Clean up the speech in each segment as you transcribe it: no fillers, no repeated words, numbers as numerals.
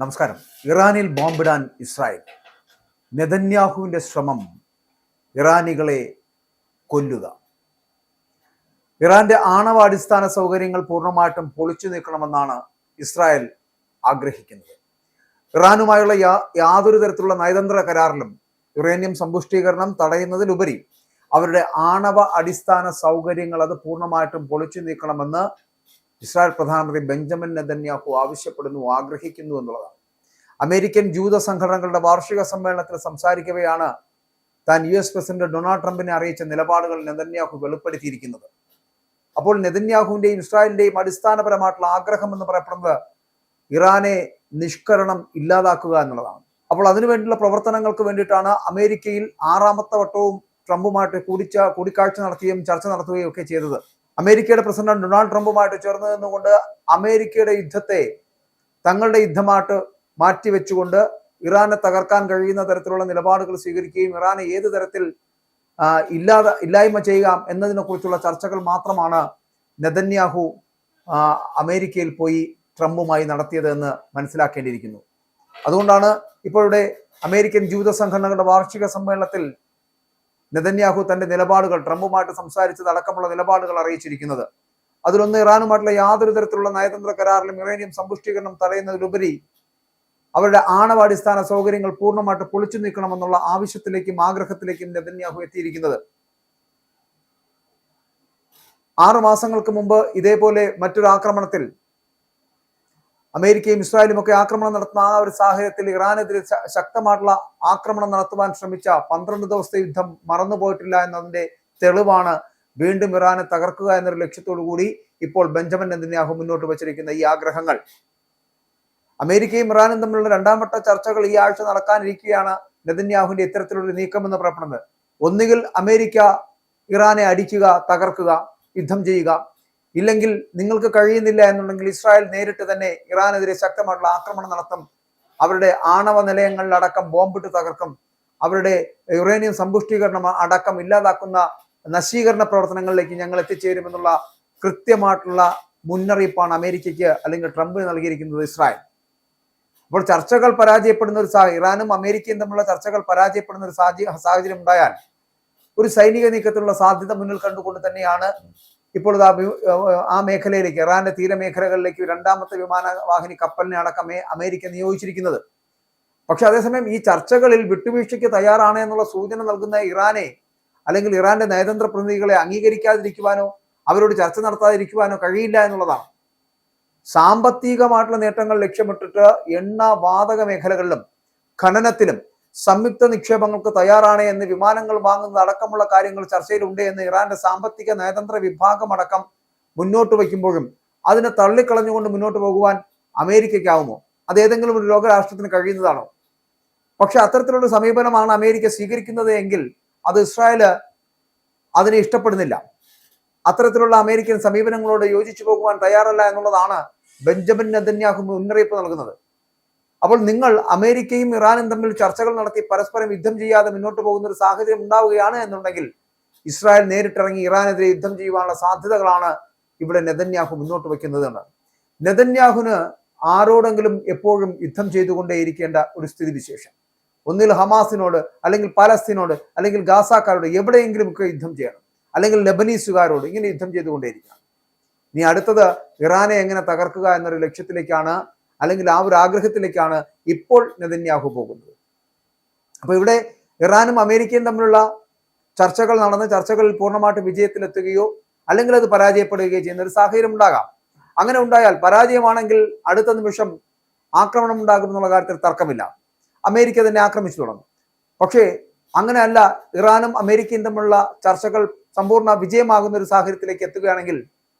നമസ്കാരം. ഇറാനിൽ ബോംബിടാൻ ഇസ്രായേൽ. നെതന്യാഹുവിന്റെ ശ്രമം ഇറാനികളെ കൊല്ലുക. ഇറാന്റെ ആണവ അടിസ്ഥാന സൗകര്യങ്ങൾ പൂർണ്ണമായിട്ടും പൊളിച്ചു നീക്കണമെന്നാണ് ഇസ്രായേൽ ആഗ്രഹിക്കുന്നത്. ഇറാനുമായുള്ള യാതൊരു തരത്തിലുള്ള നയതന്ത്ര കരാറിലും യുറേനിയം സമ്പുഷ്ടീകരണം തടയുന്നതിലുപരി അവരുടെ ആണവ അടിസ്ഥാന സൗകര്യങ്ങൾ അത് പൂർണ്ണമായിട്ടും പൊളിച്ചു നീക്കണമെന്ന് ഇസ്രായേൽ പ്രധാനമന്ത്രി ബെഞ്ചമിൻ നെതന്യാഹു ആവശ്യപ്പെടുന്നു, ആഗ്രഹിക്കുന്നു എന്നുള്ളതാണ്. അമേരിക്കൻ ജൂത സംഘടനകളുടെ വാർഷിക സമ്മേളനത്തിൽ സംസാരിക്കവെയാണ് താൻ US പ്രസിഡന്റ് ഡൊണാൾഡ് ട്രംപിനെ അറിയിച്ച നിലപാടുകൾ നെതന്യാഹു വെളിപ്പെടുത്തിയിരിക്കുന്നത്. അപ്പോൾ നെതന്യാഹുവിന്റെയും ഇസ്രായേലിന്റെയും അടിസ്ഥാനപരമായിട്ടുള്ള ആഗ്രഹം എന്ന് പറയപ്പെടുന്നത് ഇറാനെ നിഷ്കരണം ഇല്ലാതാക്കുക എന്നുള്ളതാണ്. അപ്പോൾ അതിനുവേണ്ടിയുള്ള പ്രവർത്തനങ്ങൾക്ക് വേണ്ടിയിട്ടാണ് അമേരിക്കയിൽ 6ാമത്തെ വട്ടവും ട്രംപുമായിട്ട് കൂടിക്കാഴ്ച നടത്തുകയും ചർച്ച നടത്തുകയും ഒക്കെ ചെയ്തത്. അമേരിക്കയുടെ പ്രസിഡന്റ് ഡൊണാൾഡ് ട്രംപുമായിട്ട് ചേർന്ന് നിന്നുകൊണ്ട് അമേരിക്കയുടെ യുദ്ധത്തെ തങ്ങളുടെ യുദ്ധമായിട്ട് മാറ്റിവെച്ചുകൊണ്ട് ഇറാനെ തകർക്കാൻ കഴിയുന്ന തരത്തിലുള്ള നിലപാടുകൾ സ്വീകരിക്കുകയും ഇറാനെ ഏത് തരത്തിൽ ഇല്ലായ്മ ചെയ്യാം എന്നതിനെ കുറിച്ചുള്ള ചർച്ചകൾ മാത്രമാണ് നെതന്യാഹു അമേരിക്കയിൽ പോയി ട്രംപുമായി നടത്തിയത് എന്ന് മനസ്സിലാക്കേണ്ടിയിരിക്കുന്നു. അതുകൊണ്ടാണ് ഇപ്പോഴുടെ അമേരിക്കൻ ജൂത സംഘടനകളുടെ വാർഷിക സമ്മേളനത്തിൽ നെതന്യാഹു തന്റെ നിലപാടുകൾ ട്രംപുമായിട്ട് സംസാരിച്ചത് അടക്കമുള്ള നിലപാടുകൾ അറിയിച്ചിരിക്കുന്നത്. അതിലൊന്ന്, ഇറാനുമായിട്ടുള്ള യാതൊരു തരത്തിലുള്ള നയതന്ത്ര കരാറിലും യുറേനിയം സമ്പുഷ്ടീകരണം തടയുന്നതിലുപരി അവരുടെ ആണവാടിസ്ഥാന സൗകര്യങ്ങൾ പൂർണ്ണമായിട്ട് പൊളിച്ചു നീക്കണമെന്നുള്ള ആവശ്യത്തിലേക്കും ആഗ്രഹത്തിലേക്കും നെതന്യാഹു എത്തിയിരിക്കുന്നത്. 6 മാസങ്ങൾക്ക് മുമ്പ് ഇതേപോലെ മറ്റൊരു ആക്രമണത്തിൽ അമേരിക്കയും ഇസ്രായേലും ഒക്കെ ആക്രമണം നടത്തുന്ന ആ ഒരു സാഹചര്യത്തിൽ ഇറാനെതിരെ ശക്തമായിട്ടുള്ള ആക്രമണം നടത്തുവാൻ ശ്രമിച്ച 12 ദിവസത്തെ യുദ്ധം മറന്നുപോയിട്ടില്ല എന്നതിന്റെ തെളിവാണ് വീണ്ടും ഇറാനെ തകർക്കുക എന്നൊരു ലക്ഷ്യത്തോടു കൂടി ഇപ്പോൾ ബെഞ്ചമിൻ നെതന്യാഹു മുന്നോട്ട് വച്ചിരിക്കുന്ന ഈ ആഗ്രഹങ്ങൾ. അമേരിക്കയും ഇറാനും തമ്മിലുള്ള 2ാം വട്ട ചർച്ചകൾ ഈ ആഴ്ച നടക്കാനിരിക്കുകയാണ് നെതന്യാഹുവിന്റെ ഇത്തരത്തിലൊരു നീക്കം എന്ന് പറയപ്പെടുന്നത്. ഒന്നുകിൽ അമേരിക്ക ഇറാനെ അടിക്കുക, തകർക്കുക, യുദ്ധം ചെയ്യുക, ഇല്ലെങ്കിൽ നിങ്ങൾക്ക് കഴിയുന്നില്ല എന്നുണ്ടെങ്കിൽ ഇസ്രായേൽ നേരിട്ട് തന്നെ ഇറാനെതിരെ ശക്തമായിട്ടുള്ള ആക്രമണം നടത്തും, അവരുടെ ആണവ നിലയങ്ങളിലടക്കം ബോംബിട്ട് തകർക്കും, അവരുടെ യുറേനിയം സമ്പുഷ്ടീകരണം അടക്കം ഇല്ലാതാക്കുന്ന നശീകരണ പ്രവർത്തനങ്ങളിലേക്ക് ഞങ്ങൾ എത്തിച്ചേരുമെന്നുള്ള കൃത്യമായിട്ടുള്ള മുന്നറിയിപ്പാണ് അമേരിക്കയ്ക്ക് അല്ലെങ്കിൽ ട്രംപിന് നൽകിയിരിക്കുന്നത് ഇസ്രായേൽ. അപ്പോൾ ചർച്ചകൾ പരാജയപ്പെടുന്ന ഒരു ഇറാനും അമേരിക്കയും തമ്മിലുള്ള ചർച്ചകൾ പരാജയപ്പെടുന്ന ഒരു സാഹചര്യം ഉണ്ടായാൽ ഒരു സൈനിക നീക്കത്തിലുള്ള സാധ്യത മുന്നിൽ കണ്ടുകൊണ്ട് തന്നെയാണ് ഇപ്പോൾ ആ മേഖലയിലേക്ക്, ഇറാന്റെ തീരമേഖലകളിലേക്ക് 2ാമത്തെ വിമാനവാഹിനി കപ്പലിനെ അടക്കം അമേരിക്ക നിയോഗിച്ചിരിക്കുന്നത്. പക്ഷെ അതേസമയം ഈ ചർച്ചകളിൽ വിട്ടുവീഴ്ചയ്ക്ക് തയ്യാറാണ് എന്നുള്ള സൂചന നൽകുന്ന ഇറാനെ അല്ലെങ്കിൽ ഇറാന്റെ നയതന്ത്ര പ്രതിനിധികളെ അംഗീകരിക്കാതിരിക്കുവാനോ അവരോട് ചർച്ച നടത്താതിരിക്കുവാനോ കഴിയില്ല എന്നുള്ളതാണ്. സാമ്പത്തികമായിട്ടുള്ള നേട്ടങ്ങൾ ലക്ഷ്യമിട്ടിട്ട് എണ്ണ വാതക മേഖലകളിലും ഖനനത്തിലും സംയുക്ത നിക്ഷേപങ്ങൾക്ക് തയ്യാറാണ് എന്ന് വിമാനങ്ങൾ വാങ്ങുന്നത് അടക്കമുള്ള കാര്യങ്ങൾ ചർച്ചയിലുണ്ട് എന്ന് ഇറാന്റെ സാമ്പത്തിക നയതന്ത്ര വിഭാഗം അടക്കം മുന്നോട്ട് വയ്ക്കുമ്പോഴും അതിനെ തള്ളിക്കളഞ്ഞുകൊണ്ട് മുന്നോട്ട് പോകുവാൻ അമേരിക്കയ്ക്കാവുമോ? അത് ഏതെങ്കിലും ഒരു ലോകരാഷ്ട്രത്തിന് കഴിയുന്നതാണോ? പക്ഷെ അത്തരത്തിലുള്ള സമീപനമാണ് അമേരിക്ക സ്വീകരിക്കുന്നത് എങ്കിൽ അത് ഇസ്രായേല് അതിനെ ഇഷ്ടപ്പെടുന്നില്ല. അത്തരത്തിലുള്ള അമേരിക്കൻ സമീപനങ്ങളോട് യോജിച്ചു പോകുവാൻ തയ്യാറല്ല എന്നുള്ളതാണ് ബെഞ്ചമിൻ നെതന്യാഹു മുന്നറിയിപ്പ് നൽകുന്നത്. അപ്പോൾ നിങ്ങൾ അമേരിക്കയും ഇറാനും തമ്മിൽ ചർച്ചകൾ നടത്തി പരസ്പരം യുദ്ധം ചെയ്യാതെ മുന്നോട്ട് പോകുന്ന ഒരു സാഹചര്യം ഉണ്ടാവുകയാണ് എന്നുണ്ടെങ്കിൽ ഇസ്രായേൽ നേരിട്ടിറങ്ങി ഇറാനെതിരെ യുദ്ധം ചെയ്യുവാനുള്ള സാധ്യതകളാണ് ഇവിടെ നെതന്യാഹു മുന്നോട്ട് വയ്ക്കുന്നത് എന്ന്. നെതന്യാഹുവിന് ആരോടെങ്കിലും എപ്പോഴും യുദ്ധം ചെയ്തുകൊണ്ടേയിരിക്കേണ്ട ഒരു സ്ഥിതിവിശേഷം. ഒന്നിൽ ഹമാസിനോട്, അല്ലെങ്കിൽ പാലസ്തീനോട്, അല്ലെങ്കിൽ ഗാസാക്കാരോട് എവിടെയെങ്കിലും ഒക്കെ യുദ്ധം ചെയ്യണം, അല്ലെങ്കിൽ ലെബനീസുകാരോട് ഇങ്ങനെ യുദ്ധം ചെയ്തുകൊണ്ടേയിരിക്കണം. ഇനി അടുത്തത് ഇറാനെ എങ്ങനെ തകർക്കുക എന്നൊരു ലക്ഷ്യത്തിലേക്കാണ്, അല്ലെങ്കിൽ ആ ഒരു ആഗ്രഹത്തിലേക്കാണ് ഇപ്പോൾ നെതന്യാഹു പോകുന്നത്. അപ്പൊ ഇവിടെ ഇറാനും അമേരിക്കയും തമ്മിലുള്ള ചർച്ചകൾ നടന്ന് ചർച്ചകളിൽ പൂർണ്ണമായിട്ട് വിജയത്തിലെത്തുകയോ അല്ലെങ്കിൽ അത് പരാജയപ്പെടുകയോ ചെയ്യുന്ന ഒരു സാഹചര്യം ഉണ്ടാകാം. അങ്ങനെ ഉണ്ടായാൽ, പരാജയമാണെങ്കിൽ അടുത്ത നിമിഷം ആക്രമണം ഉണ്ടാകുമെന്നുള്ള കാര്യത്തിൽ തർക്കമില്ല. അമേരിക്ക തന്നെ ആക്രമിച്ചു തുടങ്ങും. പക്ഷേ അങ്ങനെയല്ല, ഇറാനും അമേരിക്കയും തമ്മിലുള്ള ചർച്ചകൾ സമ്പൂർണ്ണ വിജയമാകുന്ന ഒരു സാഹചര്യത്തിലേക്ക് എത്തുകയാണെങ്കിൽ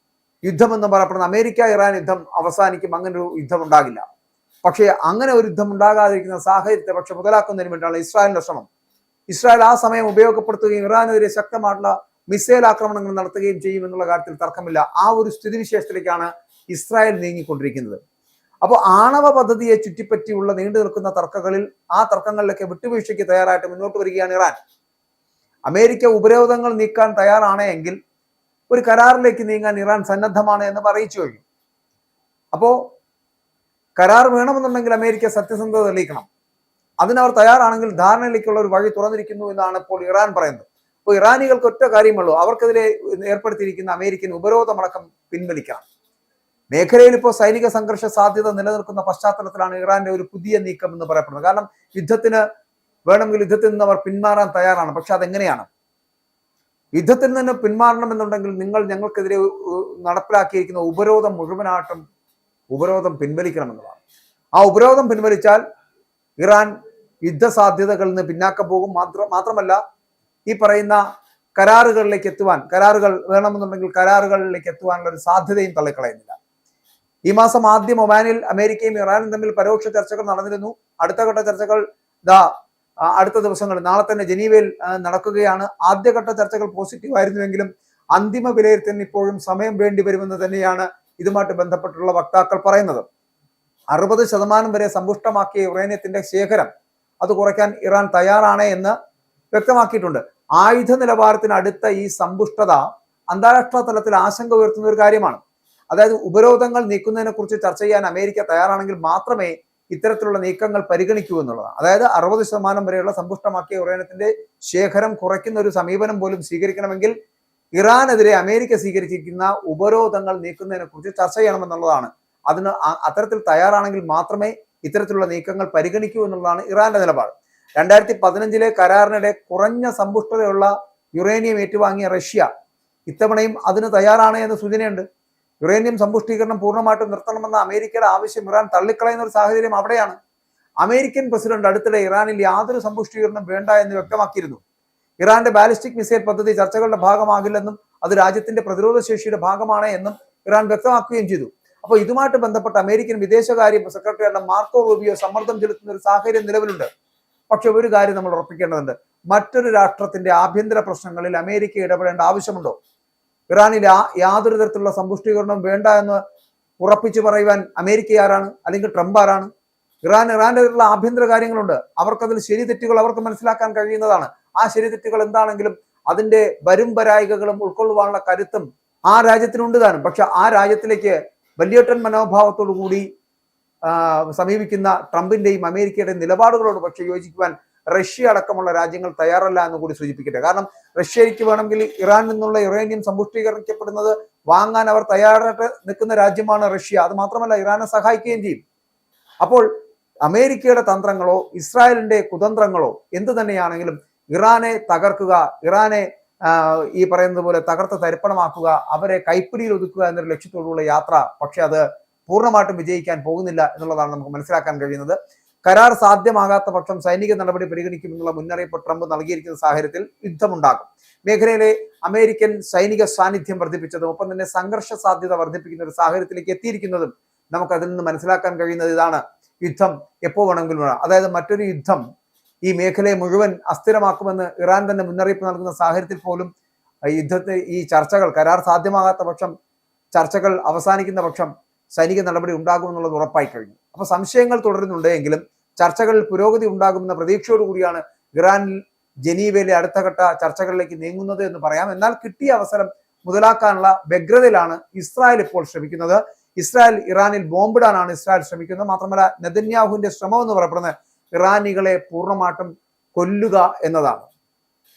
യുദ്ധം എന്ന് പറയപ്പെടുന്ന അമേരിക്ക ഇറാൻ യുദ്ധം അവസാനിക്കും. അങ്ങനെ ഒരു യുദ്ധം ഉണ്ടാകില്ല. പക്ഷേ അങ്ങനെ ഒരു യുദ്ധം ഉണ്ടാകാതിരിക്കുന്ന സാഹചര്യത്തെ പക്ഷെ മുതലാക്കുന്നതിന് വേണ്ടിയാണ് ഇസ്രായേലിന്റെ ശ്രമം. ഇസ്രായേൽ ആ സമയം ഉപയോഗപ്പെടുത്തുകയും ഇറാനെതിരെ ശക്തമായിട്ടുള്ള മിസൈൽ ആക്രമണങ്ങൾ നടത്തുകയും ചെയ്യുമെന്നുള്ള കാര്യത്തിൽ തർക്കമില്ല. ആ ഒരു സ്ഥിതിവിശേഷത്തിലേക്കാണ് ഇസ്രായേൽ നീങ്ങിക്കൊണ്ടിരിക്കുന്നത്. അപ്പോൾ ആണവ പദ്ധതിയെ ചുറ്റിപ്പറ്റിയുള്ള നീണ്ടു നിൽക്കുന്ന തർക്കങ്ങളിൽ ആ തർക്കങ്ങളിലൊക്കെ വിട്ടുവീഴ്ചയ്ക്ക് തയ്യാറായിട്ട് മുന്നോട്ട് വരികയാണ് ഇറാൻ. അമേരിക്ക ഉപരോധങ്ങൾ നീക്കാൻ തയ്യാറാണ് എങ്കിൽ ഒരു കരാറിലേക്ക് നീങ്ങാൻ ഇറാൻ സന്നദ്ധമാണ് എന്ന് അറിയിച്ചു കഴിഞ്ഞു. അപ്പോ കരാർ വേണമെന്നുണ്ടെങ്കിൽ അമേരിക്ക സത്യസന്ധത തെളിയിക്കണം. അതിനവർ തയ്യാറാണെങ്കിൽ ധാരണയിലേക്കുള്ള ഒരു വഴി തുറന്നിരിക്കുന്നു എന്നാണ് ഇപ്പോൾ ഇറാൻ പറയുന്നത്. അപ്പോൾ ഇറാനികൾക്ക് ഒറ്റ കാര്യമുള്ളൂ, അവർക്കെതിരെ ഏർപ്പെടുത്തിയിരിക്കുന്ന അമേരിക്കൻ ഉപരോധമടക്കം പിൻവലിക്കണം. മേഖലയിൽ ഇപ്പോൾ സൈനിക സംഘർഷ സാധ്യത നിലനിൽക്കുന്ന പശ്ചാത്തലത്തിലാണ് ഇറാന്റെ ഒരു പുതിയ നീക്കം എന്ന് പറയപ്പെടുന്നത്. കാരണം വേണമെങ്കിൽ യുദ്ധത്തിൽ നിന്ന് അവർ പിന്മാറാൻ തയ്യാറാണ്. പക്ഷെ അതെങ്ങനെയാണ്? യുദ്ധത്തിൽ നിന്ന് പിന്മാറണമെന്നുണ്ടെങ്കിൽ നിങ്ങൾ ഞങ്ങൾക്കെതിരെ നടപ്പിലാക്കിയിരിക്കുന്ന ഉപരോധം പിൻവലിക്കണമെന്നതാണ്. ആ ഉപരോധം പിൻവലിച്ചാൽ ഇറാൻ യുദ്ധ സാധ്യതകളിൽ നിന്ന് പിന്നാക്കം പോകും. മാത്രമല്ല ഈ പറയുന്ന കരാറുകളിലേക്ക് എത്തുവാനുള്ള ഒരു സാധ്യതയും തള്ളിക്കളയുന്നില്ല. ഈ മാസം ആദ്യം ഒമാനിൽ അമേരിക്കയും ഇറാനും തമ്മിൽ പരോക്ഷ ചർച്ചകൾ നടന്നിരുന്നു. അടുത്ത ഘട്ട ചർച്ചകൾ അടുത്ത ദിവസങ്ങളിൽ നാളെ തന്നെ ജനീവയിൽ നടക്കുകയാണ്. ആദ്യഘട്ട ചർച്ചകൾ പോസിറ്റീവ് ആയിരുന്നുവെങ്കിലും അന്തിമ വിലയിരുത്തലിന് ഇപ്പോഴും സമയം വേണ്ടി വരുമെന്ന് തന്നെയാണ് ഇതുമായിട്ട് ബന്ധപ്പെട്ടുള്ള വക്താക്കൾ പറയുന്നത്. 60% വരെ സമ്പുഷ്ടമാക്കിയ യുറേനിയത്തിന്റെ ശേഖരം അത് കുറയ്ക്കാൻ ഇറാൻ തയ്യാറാണ് എന്ന് വ്യക്തമാക്കിയിട്ടുണ്ട്. ആയുധ നിലവാരത്തിന് അടുത്ത ഈ സമ്പുഷ്ടത അന്താരാഷ്ട്ര തലത്തിൽ ആശങ്ക ഉയർത്തുന്ന ഒരു കാര്യമാണ്. അതായത് ഉപരോധങ്ങൾ നീക്കുന്നതിനെ കുറിച്ച് ചർച്ച ചെയ്യാൻ അമേരിക്ക തയ്യാറാണെങ്കിൽ മാത്രമേ ഇത്തരത്തിലുള്ള നീക്കങ്ങൾ പരിഗണിക്കൂ എന്നുള്ളതാണ്. അതായത് 60% വരെയുള്ള സമ്പുഷ്ടമാക്കിയ യുറേനിയത്തിന്റെ ശേഖരം കുറയ്ക്കുന്ന ഒരു സമീപനം പോലും സ്വീകരിക്കണമെങ്കിൽ ഇറാനെതിരെ അമേരിക്ക സ്വീകരിച്ചിരിക്കുന്ന ഉപരോധങ്ങൾ നീക്കുന്നതിനെ കുറിച്ച് ചർച്ച ചെയ്യണമെന്നുള്ളതാണ്. അത്തരത്തിൽ തയ്യാറാണെങ്കിൽ മാത്രമേ ഇത്തരത്തിലുള്ള നീക്കങ്ങൾ പരിഗണിക്കൂ എന്നുള്ളതാണ് ഇറാന്റെ നിലപാട്. 2015 കരാറിനിടെ കുറഞ്ഞ സമ്പുഷ്ടതയുള്ള യുറേനിയം ഏറ്റുവാങ്ങിയ റഷ്യ ഇത്തവണയും അതിന് തയ്യാറാണ് എന്ന് സൂചനയുണ്ട്. യുറേനിയം സമ്പുഷ്ടീകരണം പൂർണ്ണമായിട്ടും നിർത്തണമെന്ന അമേരിക്കയുടെ ആവശ്യം ഇറാൻ തള്ളിക്കളയുന്ന ഒരു സാഹചര്യം അവിടെയാണ്. അമേരിക്കൻ പ്രസിഡന്റ് അടുത്തിടെ ഇറാനിൽ യാതൊരു സമ്പുഷ്ടീകരണം വേണ്ട എന്ന് വ്യക്തമാക്കിയിരുന്നു. ഇറാന്റെ ബാലിസ്റ്റിക് മിസൈൽ പദ്ധതി ചർച്ചകളുടെ ഭാഗമാകില്ലെന്നും അത് രാജ്യത്തിന്റെ പ്രതിരോധ ശേഷിയുടെ ഭാഗമാണ് എന്നും ഇറാൻ വ്യക്തമാക്കുകയും ചെയ്തു. അപ്പോൾ ഇതുമായിട്ട് ബന്ധപ്പെട്ട അമേരിക്കൻ വിദേശകാര്യ സെക്രട്ടറി മാർക്കോ റൂബിയോ സമ്മർദ്ദം ചെലുത്തുന്ന ഒരു സാഹചര്യം നിലവിലുണ്ട്. പക്ഷെ ഒരു കാര്യം നമ്മൾ ഉറപ്പിക്കേണ്ടതുണ്ട്, മറ്റൊരു രാഷ്ട്രത്തിന്റെ ആഭ്യന്തര പ്രശ്നങ്ങളിൽ അമേരിക്ക ഇടപെടേണ്ട ആവശ്യമുണ്ടോ? ഇറാനിൽ യാതൊരു തരത്തിലുള്ള സമ്പുഷ്ടീകരണം വേണ്ട എന്ന് ഉറപ്പിച്ചു പറയുവാൻ അമേരിക്ക ആരാണ്? അല്ലെങ്കിൽ ട്രംപ് ആരാണ്? ഇറാന്റെ ആഭ്യന്തര കാര്യങ്ങളുണ്ട്. അവർക്കതിൽ ശരി തെറ്റുകൾ അവർക്ക് മനസ്സിലാക്കാൻ കഴിയുന്നതാണ്. ആ ശരി തെറ്റുകൾ എന്താണെങ്കിലും അതിന്റെ വരായികകളും ഉൾക്കൊള്ളുവാനുള്ള കരുത്തും ആ രാജ്യത്തിനുണ്ട് താനും. പക്ഷെ ആ രാജ്യത്തിലേക്ക് വലിയേട്ടൻ മനോഭാവത്തോടു കൂടി സമീപിക്കുന്ന ട്രംപിന്റെയും അമേരിക്കയുടെയും നിലപാടുകളോട് പക്ഷെ യോജിക്കുവാൻ റഷ്യ അടക്കമുള്ള രാജ്യങ്ങൾ തയ്യാറല്ല എന്ന് കൂടി സൂചിപ്പിക്കട്ടെ. കാരണം റഷ്യയ്ക്ക് വേണമെങ്കിൽ ഇറാനിൽ നിന്നുള്ള യുറേനിയം സമ്പുഷ്ടീകരിക്കപ്പെടുന്നത് വാങ്ങാൻ അവർ തയ്യാറായിട്ട് നിൽക്കുന്ന രാജ്യമാണ് റഷ്യ. അത് മാത്രമല്ല ഇറാനെ സഹായിക്കുകയും ചെയ്യും. അപ്പോൾ അമേരിക്കയുടെ തന്ത്രങ്ങളോ ഇസ്രായേലിന്റെ കുതന്ത്രങ്ങളോ എന്തു തന്നെയാണെങ്കിലും ഇറാനെ തകർക്കുക, ഇറാനെ ഈ പറയുന്നത് പോലെ തകർത്ത് തരിപ്പണമാക്കുക, അവരെ കൈപ്പിടിയിൽ ഒതുക്കുക എന്നൊരു ലക്ഷ്യത്തോടുള്ള യാത്ര പക്ഷെ അത് പൂർണ്ണമായിട്ടും വിജയിക്കാൻ പോകുന്നില്ല എന്നുള്ളതാണ് നമുക്ക് മനസ്സിലാക്കാൻ കഴിയുന്നത്. കരാർ സാധ്യമാകാത്ത പക്ഷം സൈനിക നടപടി പരിഗണിക്കുമെന്നുള്ള മുന്നറിയിപ്പ് ട്രംപ് നൽകിയിരിക്കുന്ന സാഹചര്യത്തിൽ യുദ്ധമുണ്ടാകും. മേഖലയിലെ അമേരിക്കൻ സൈനിക സാന്നിധ്യം വർദ്ധിപ്പിച്ചതും ഒപ്പം തന്നെ സംഘർഷ സാധ്യത വർദ്ധിപ്പിക്കുന്ന ഒരു സാഹചര്യത്തിലേക്ക് എത്തിയിരിക്കുന്നതും നമുക്ക് അതിൽ നിന്ന് മനസ്സിലാക്കാൻ കഴിയുന്നത് ഇതാണ്. യുദ്ധം എപ്പോൾ വേണമെങ്കിലും വരാം. അതായത് മറ്റൊരു യുദ്ധം ഈ മേഖലയെ മുഴുവൻ അസ്ഥിരമാക്കുമെന്ന് ഇറാൻ തന്നെ മുന്നറിയിപ്പ് നൽകുന്ന സാഹചര്യത്തിൽ പോലും ഈ ചർച്ചകൾ കരാർ സാധ്യമാകാത്ത പക്ഷം, ചർച്ചകൾ അവസാനിക്കുന്ന പക്ഷം സൈനിക നടപടി ഉണ്ടാകുമെന്നുള്ളത് ഉറപ്പായി കഴിഞ്ഞു. അപ്പൊ സംശയങ്ങൾ തുടരുന്നുണ്ടെങ്കിലും ചർച്ചകളിൽ പുരോഗതി ഉണ്ടാകുമെന്ന പ്രതീക്ഷയോടുകൂടിയാണ് ഇറാനിൽ ജനീവയിലെ അടുത്ത ഘട്ട ചർച്ചകളിലേക്ക് നീങ്ങുന്നത് എന്ന് പറയാം. എന്നാൽ കിട്ടിയ അവസരം മുതലാക്കാനുള്ള വ്യഗ്രതയിലാണ് ഇസ്രായേൽ ഇപ്പോൾ ശ്രമിക്കുന്നത്. ഇറാനിൽ ബോംബിടാനാണ് ഇസ്രായേൽ ശ്രമിക്കുന്നത്. മാത്രമല്ല നെതന്യാഹുവിന്റെ ശ്രമം എന്ന് പറയപ്പെടുന്നത് ഇറാനികളെ പൂർണ്ണമായിട്ടും കൊല്ലുക എന്നതാണ്.